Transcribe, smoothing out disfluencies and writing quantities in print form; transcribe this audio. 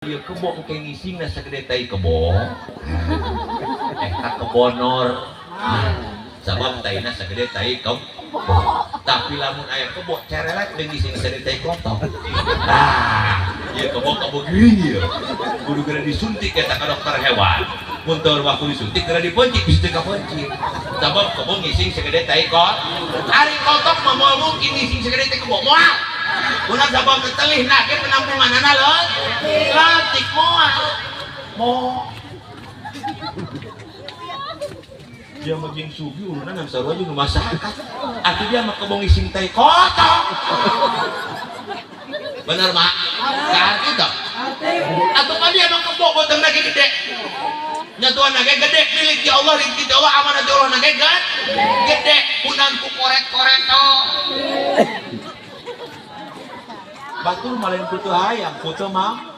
Iya kebo kayak ngising nasa gede tai kebo. Kebonor. Sabab taina sagede tai kebo. Tapi lamun aya kebo cerelet deui ngising nasa gede tai kotor. Iya kebo geuning. Kudu geura disuntik eta ka dokter hewan. Mun teu waktu disuntik geura dipencik bisa teu kapencik. Sabab kebo ngising sagede tai kotor. Ari kotok mah moal mungkin ngising sagede tai kebo moal. Munang sabab ketelih na ge penampunganana leutik moal. Dia maging sugi uluna nang sarua jeung masyarakat. Atuh dia mah kebo ngising tai kotor. Bener mak? Arti tah. Atuh kan dia mah kebo boteng lagi gede. Nyatuan lagi gede milik ti Allah, rizki ti Allah, amanah ti Allah lagi gede. Punang ku korek-korek to. Batur malen kutu hayang, kutu mah